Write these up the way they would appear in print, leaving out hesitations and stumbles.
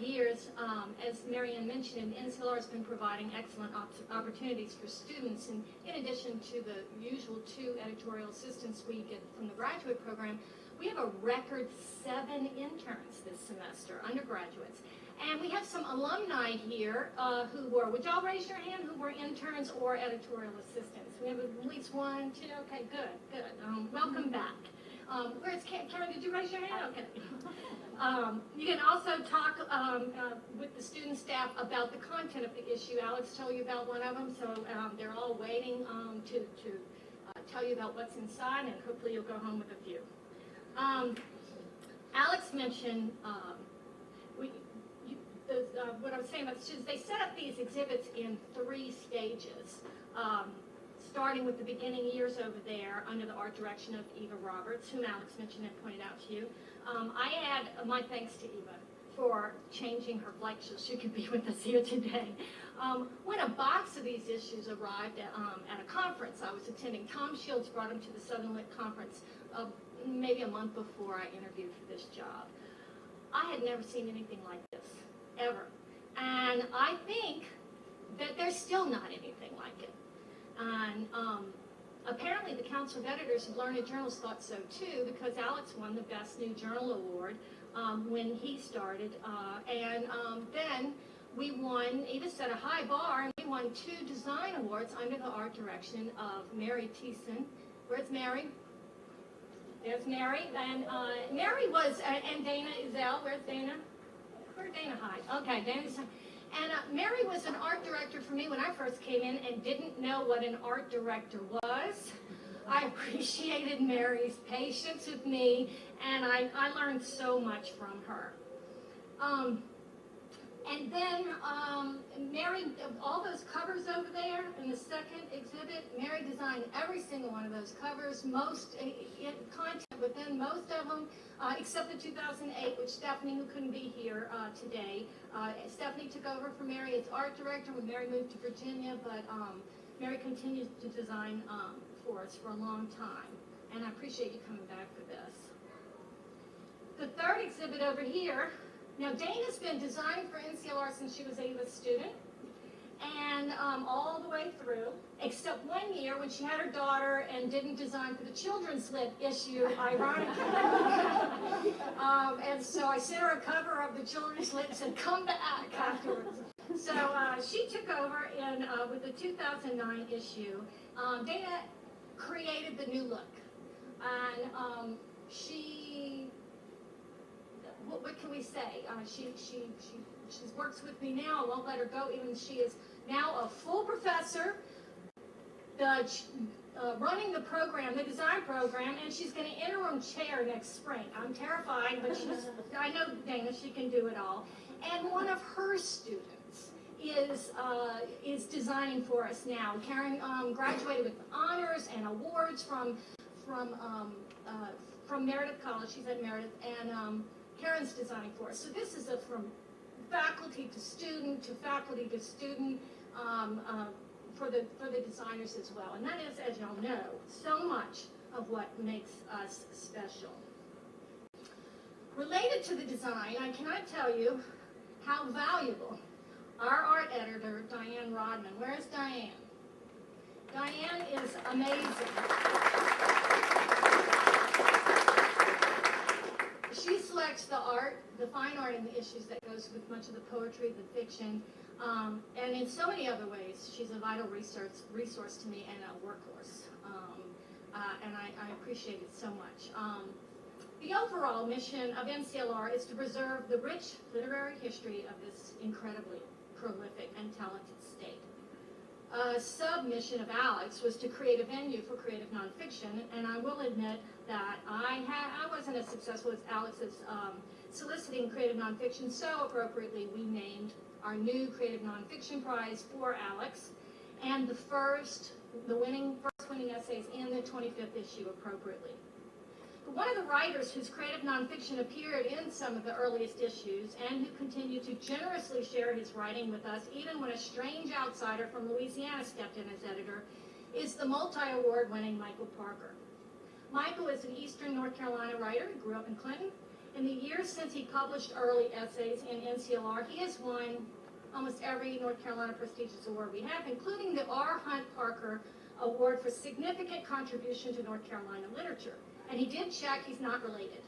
years, as Marianne mentioned, NCLR has been providing excellent opportunities for students, and in addition to the usual 2 editorial assistants we get from the graduate program, we have a record 7 interns this semester, undergraduates. And we have some alumni here who were, would y'all raise your hand, who were interns or editorial assistants? We have at least 1, 2, okay, good. Welcome back. Where's Karen, did you raise your hand? Okay. You can also talk with the student staff about the content of the issue. Alex told you about one of them, so they're all waiting to tell you about what's inside, and hopefully you'll go home with a few. Alex mentioned what I was saying about the students. They set up these exhibits in 3 stages. Starting with the beginning years over there under the art direction of Eva Roberts, whom Alex mentioned and pointed out to you. I add my thanks to Eva for changing her flight so she could be with us here today. When a box of these issues arrived at a conference I was attending, Tom Shields brought them to the Southern Lit Conference maybe a month before I interviewed for this job. I had never seen anything like this, ever. And I think that there's still not anything like it. And apparently the Council of Editors of Learned Journals thought so too, because Alex won the Best New Journal Award when he started. Then we won, Eva set a high bar, and we won 2 design awards under the art direction of Mary Thiessen. Where's Mary? There's Mary. And Mary was, and Dana Izell. Where's Dana? Where did Dana hide? Okay, Dana's. And Mary was an art director for me when I first came in and didn't know what an art director was. I appreciated Mary's patience with me, and I learned so much from her. And then Mary, all those covers over there in the second exhibit, Mary designed every single one of those covers, most content within most of them, except the 2008, which Stephanie, who couldn't be here today, Stephanie took over for Mary as art director when Mary moved to Virginia, but Mary continues to design for us for a long time, and I appreciate you coming back for this. The third exhibit over here, now Dana's been designing for NCLR since she was Eva's student, and all the way through, except one year when she had her daughter and didn't design for the Children's Lit issue, ironically. And so I sent her a cover of the Children's Lit and said, come back afterwards. So she took over in with the 2009 issue. Dana created the new look, and she, what can we say? She works with me now. I won't let her go. Even she is now a full professor, running the program, the design program, and she's going to interim chair next spring. I'm terrified, but I know Dana, she can do it all. And one of her students is designing for us now. Karen graduated with honors and awards from Meredith College. She's at Meredith, and Karen's designing for us. So this is from faculty to student to faculty to student for the designers as well. And that is, as y'all know, so much of what makes us special. Related to the design, I cannot tell you how valuable our art editor, Diane Rodman. Where's Diane? Diane is amazing. She selects the art, the fine art in the issues that goes with much of the poetry, the fiction, and in so many other ways, she's a vital resource to me and a workhorse. And I appreciate it so much. The overall mission of NCLR is to preserve the rich literary history of this incredibly prolific and talented state. A sub-mission of Alex was to create a venue for creative nonfiction, and I will admit that I wasn't as successful as Alex's soliciting creative nonfiction, so appropriately we named our new creative nonfiction prize for Alex, and the first winning essays in the 25th issue appropriately. But one of the writers whose creative nonfiction appeared in some of the earliest issues and who continued to generously share his writing with us, even when a strange outsider from Louisiana stepped in as editor, is the multi-award winning Michael Parker. Michael is an Eastern North Carolina writer. He grew up in Clinton, In the years since he published early essays in NCLR, he has won almost every North Carolina prestigious award we have, including the R. Hunt Parker Award for significant contribution to North Carolina literature. And he did check, he's not related.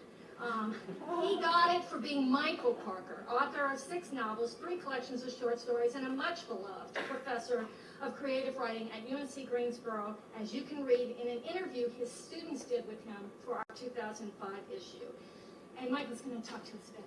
He got it for being Michael Parker, author of 6 novels, 3 collections of short stories, and a much beloved professor of creative writing at UNC Greensboro, as you can read in an interview his students did with him for our 2005 issue. And Michael's going to talk to us a bit.